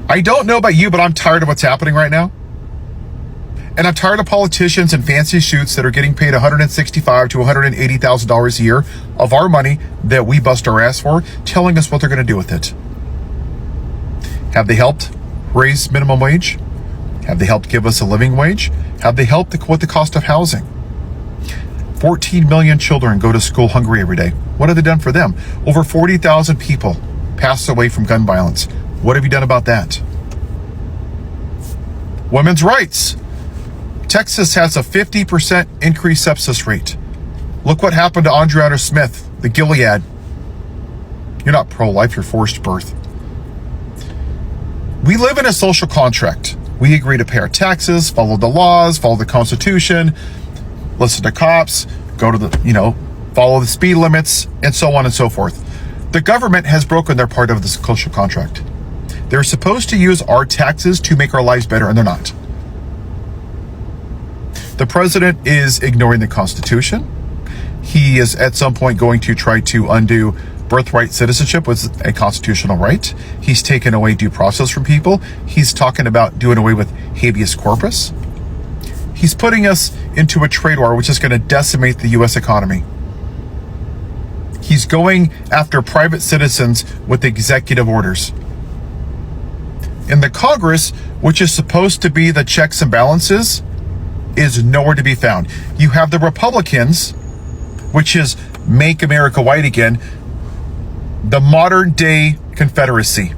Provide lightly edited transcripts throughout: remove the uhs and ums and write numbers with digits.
I don't know about you, but I'm tired of what's happening right now. And I'm tired of politicians in fancy suits that are getting paid $165,000 to $180,000 a year of our money that we bust our ass for, telling us what they're going to do with it. Have they helped raise minimum wage? Have they helped give us a living wage? Have they helped with the cost of housing? 14 million children go to school hungry every day. What have they done for them? Over 40,000 people pass away from gun violence. What have you done about that? Women's rights. Texas has a 50% increased sepsis rate. Look what happened to Andreana Smith, the Gilead. You're not pro-life, you're forced birth. We live in a social contract. We agree to pay our taxes, follow the laws, follow the Constitution, listen to cops, go to the, follow the speed limits, and so on and so forth. The government has broken their part of the social contract. They're supposed to use our taxes to make our lives better, and they're not. The president is ignoring the Constitution. He is at some point going to try to undo birthright citizenship, was a constitutional right. He's taken away due process from people. He's talking about doing away with habeas corpus. He's putting us into a trade war, which is going to decimate the U.S. economy. He's going after private citizens with executive orders. And the Congress, which is supposed to be the checks and balances, is nowhere to be found. You have the Republicans, which is Make America White Again, the modern day Confederacy.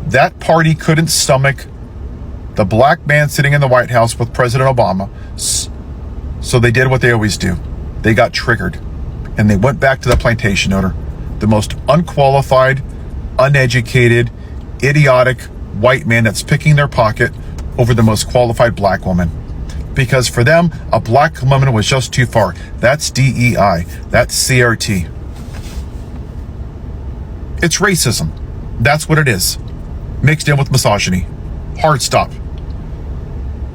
That party couldn't stomach the black man sitting in the White House with President Obama. So they did what they always do. They got triggered and they went back to the plantation owner, the most unqualified, uneducated, idiotic white man that's picking their pocket over the most qualified black woman. Because for them, a black woman was just too far. That's DEI. That's CRT. It's racism. That's what it is. Mixed in with misogyny. Hard stop.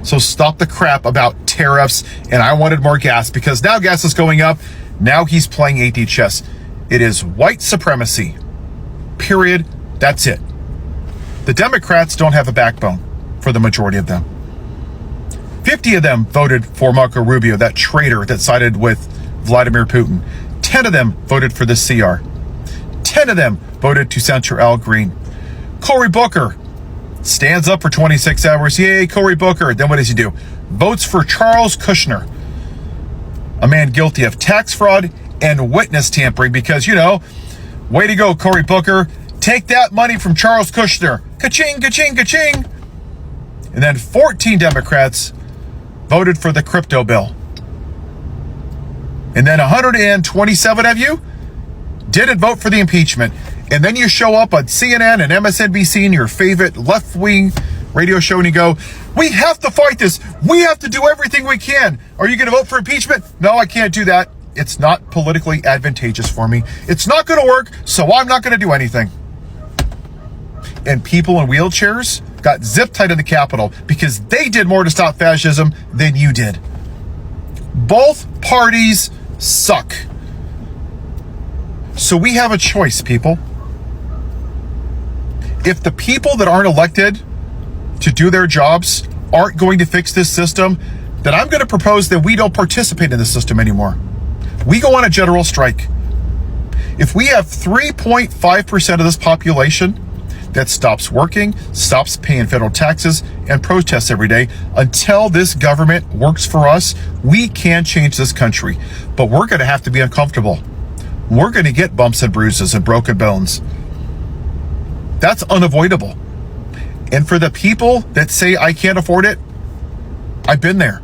So stop the crap about tariffs and I wanted more gas, because now gas is going up. Now he's playing AD chess. It is white supremacy. Period. That's it. The Democrats don't have a backbone for the majority of them. 50 of them voted for Marco Rubio, that traitor that sided with Vladimir Putin. 10 of them voted for the CR. 10 of them voted to censure Al Green. Cory Booker stands up for 26 hours. Yay, Cory Booker. Then what does he do? Votes for Charles Kushner, a man guilty of tax fraud and witness tampering, because, way to go, Cory Booker. Take that money from Charles Kushner. Ka-ching, ka-ching, ka-ching. And then 14 Democrats voted for the crypto bill. And then 127 of you didn't vote for the impeachment. And then you show up on CNN and MSNBC and your favorite left-wing radio show and you go, we have to fight this. We have to do everything we can. Are you going to vote for impeachment? No, I can't do that. It's not politically advantageous for me. It's not going to work, so I'm not going to do anything. And people in wheelchairs got zip-tied in the Capitol because they did more to stop fascism than you did. Both parties suck. So we have a choice, people. If the people that aren't elected to do their jobs aren't going to fix this system, then I'm going to propose that we don't participate in the system anymore. We go on a general strike. If we have 3.5% of this population that stops working, stops paying federal taxes, and protests every day until this government works for us, we can change this country. But we're going to have to be uncomfortable. We're going to get bumps and bruises and broken bones. That's unavoidable. And for the people that say I can't afford it, I've been there.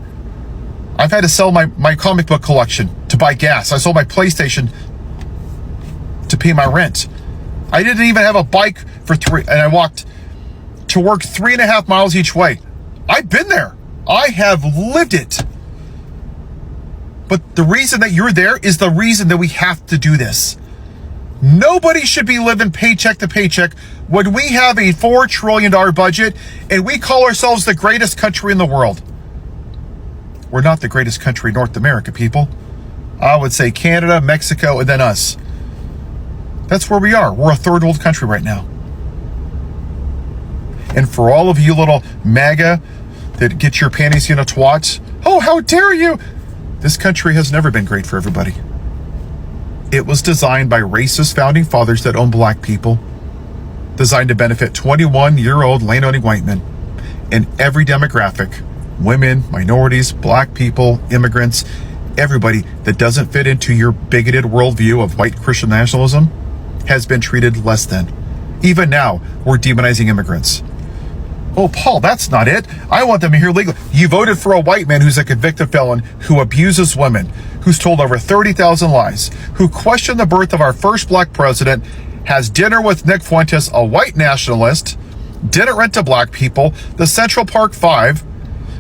I've had to sell my comic book collection to buy gas. I sold my PlayStation to pay my rent. I didn't even have a bike and I walked to work 3.5 miles each way. I've been there. I have lived it. But the reason that you're there is the reason that we have to do this. Nobody should be living paycheck to paycheck when we have a $4 trillion budget and we call ourselves the greatest country in the world. We're not the greatest country in North America, people. I would say Canada, Mexico, and then us. That's where we are. We're a third world country right now. And for all of you little MAGA that get your panties in a twat, oh, how dare you! This country has never been great for everybody. It was designed by racist founding fathers that own black people, designed to benefit 21-year-old land-owning white men in every demographic: women, minorities, black people, immigrants, everybody that doesn't fit into your bigoted worldview of white Christian nationalism has been treated less than. Even now, we're demonizing immigrants. Oh, Paul, that's not it. I want them here legally. You voted for a white man who's a convicted felon, who abuses women, who's told over 30,000 lies, who questioned the birth of our first black president, has dinner with Nick Fuentes, a white nationalist, didn't rent to black people, the Central Park Five,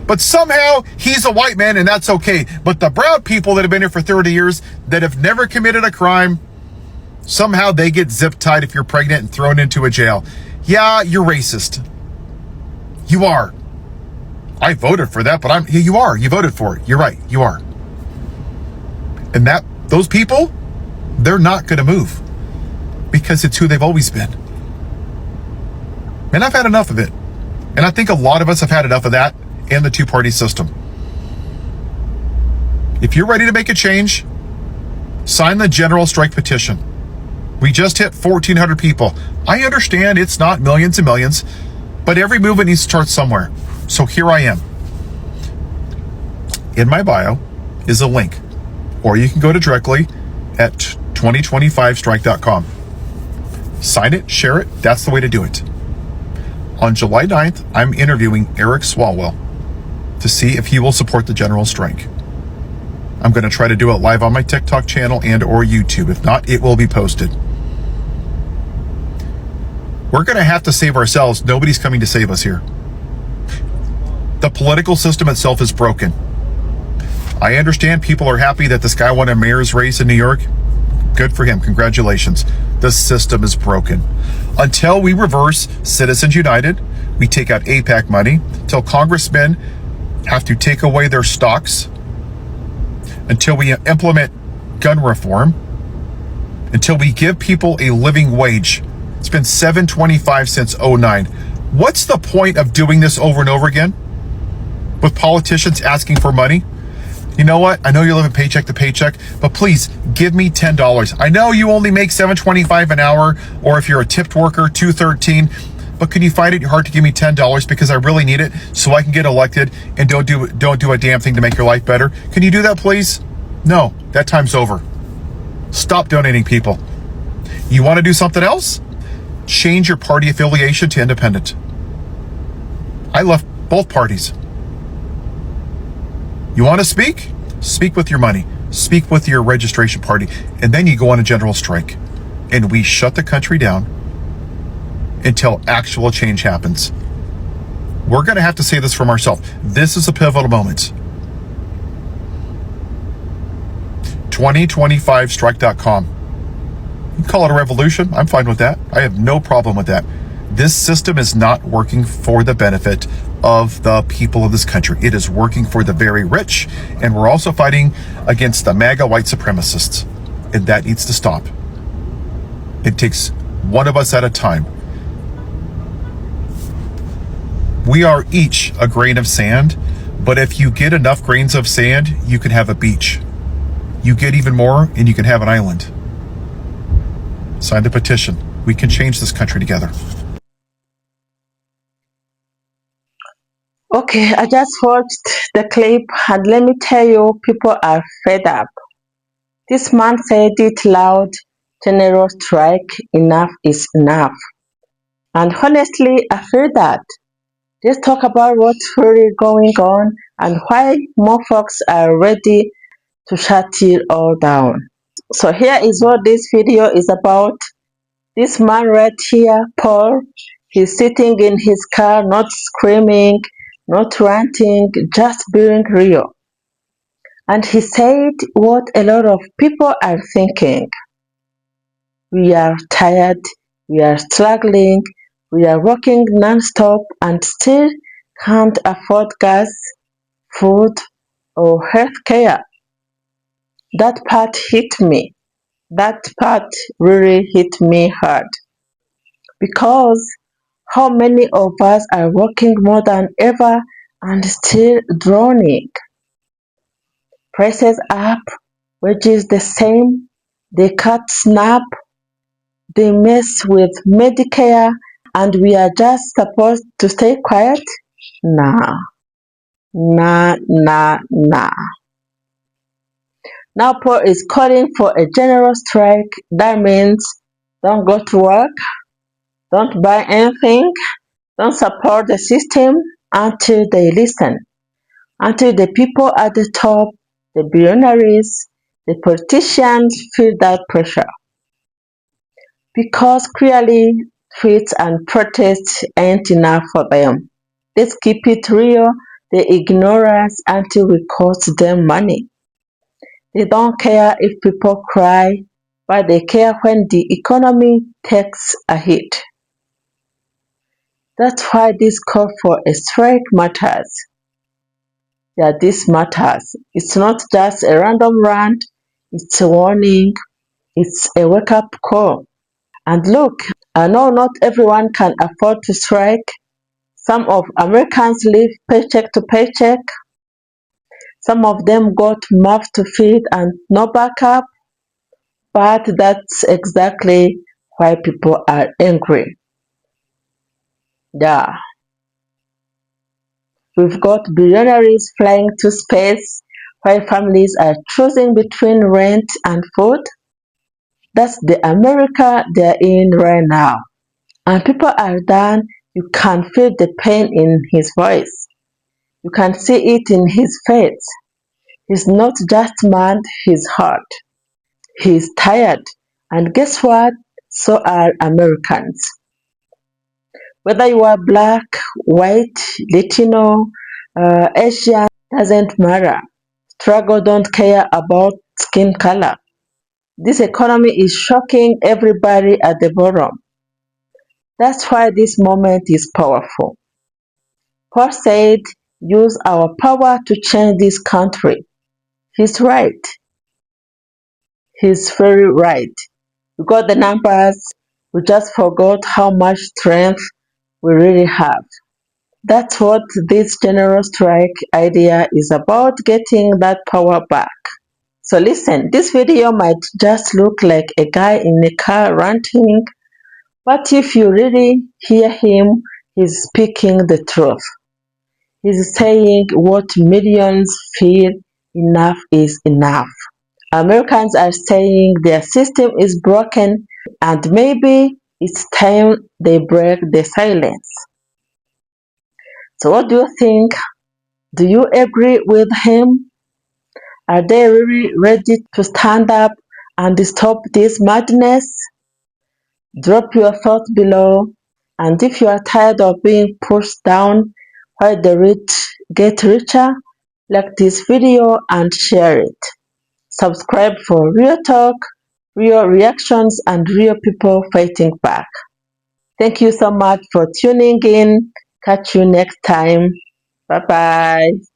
but somehow he's a white man and that's okay. But the brown people that have been here for 30 years that have never committed a crime, somehow they get zip-tied if you're pregnant and thrown into a jail. Yeah, you're racist. You are. I voted for that, but you are. You voted for it. You're right. You are. And those people, they're not going to move because it's who they've always been. And I've had enough of it. And I think a lot of us have had enough of that and the two-party system. If you're ready to make a change, sign the general strike petition. We just hit 1,400 people. I understand it's not millions and millions, but every movement needs to start somewhere. So here I am. In my bio is a link, or you can go to directly at 2025strike.com. Sign it, share it. That's the way to do it. On July 9th, I'm interviewing Eric Swalwell to see if he will support the general strike. I'm going to try to do it live on my TikTok channel and or YouTube. If not, it will be posted. We're going to have to save ourselves. Nobody's coming to save us here. The political system itself is broken. I understand people are happy that this guy won a mayor's race in New York. Good for him. Congratulations. The system is broken. Until we reverse Citizens United, we take out AIPAC money, until congressmen have to take away their stocks, until we implement gun reform, until we give people a living wage. It's been $7.25 since 2009. What's the point of doing this over and over again with politicians asking for money? You know what? I know you're living paycheck to paycheck, but please give me $10. I know you only make $7.25 an hour, or if you're a tipped worker, $2.13. But can you find it in your heart to give me $10 because I really need it so I can get elected and don't do a damn thing to make your life better? Can you do that, please? No, that time's over. Stop donating, people. You want to do something else? Change your party affiliation to independent. I left both parties. You want to speak? Speak with your money. Speak with your registration party. And then you go on a general strike. And we shut the country down until actual change happens. We're going to have to say this from ourselves. This is a pivotal moment. 2025strike.com. You can call it a revolution. I'm fine with that. I have no problem with that. This system is not working for the benefit of the people of this country. It is working for the very rich, and we're also fighting against the MAGA white supremacists, and that needs to stop. It takes one of us at a time. We are each a grain of sand, but if you get enough grains of sand, you can have a beach. You get even more, and you can have an island. Sign the petition. We can change this country together. Okay, I just watched the clip, and let me tell you, people are fed up. This man said it loud, general strike, enough is enough. And honestly, I feel that. Let's talk about what's really going on and why more folks are ready to shut it all down. So here is what this video is about. This man right here, Paul, he's sitting in his car, not screaming, not ranting, just being real. And he said what a lot of people are thinking. We are tired, we are struggling, we are working non-stop and still can't afford gas, food, or health care. That part hit me. That part really hit me hard. Because How many of us are working more than ever and still drowning? Prices up, wages the same, they cut SNAP, they mess with Medicare, and we are just supposed to stay quiet? Nah, nah, nah, nah. Now Paul is calling for a general strike. That means don't go to work, don't buy anything, don't support the system until they listen, until the people at the top, the billionaires, the politicians feel that pressure. Because clearly tweets and protests ain't enough for them. Let's keep it real, they ignore us until we cost them money. They don't care if people cry, but they care when the economy takes a hit. That's why this call for a strike matters. Yeah, this matters. It's not just a random rant, it's a warning, it's a wake up call. And look, I know not everyone can afford to strike. Some of Americans live paycheck to paycheck. Some of them got mouths to feed and no backup. But that's exactly why people are angry. Yeah, we've got billionaires flying to space while families are choosing between rent and food. That's the America they're in right now. And people are done. You can feel the pain in his voice. You can see it in his face. He's not just mad, he's hurt. He's tired. And guess what? So are Americans. Whether you are black, white, Latino, Asian, doesn't matter. Struggle don't care about skin color. This economy is shocking everybody at the bottom. That's why this moment is powerful. Paul said, use our power to change this country. He's right. He's very right. We got the numbers, we just forgot how much strength we really have. That's what this general strike idea is about, getting that power back. So listen, this video might just look like a guy in a car ranting, but if you really hear him, he's speaking the truth. He's saying what millions feel: enough is enough. Americans are saying their system is broken and maybe it's time they break the silence. So what do you think? Do you agree with him? Are they really ready to stand up and stop this madness? Drop your thoughts below, and if you are tired of being pushed down while the rich get richer, like this video and share it. Subscribe for real talk, real reactions, and real people fighting back. Thank you so much for tuning in. Catch you next time. Bye bye.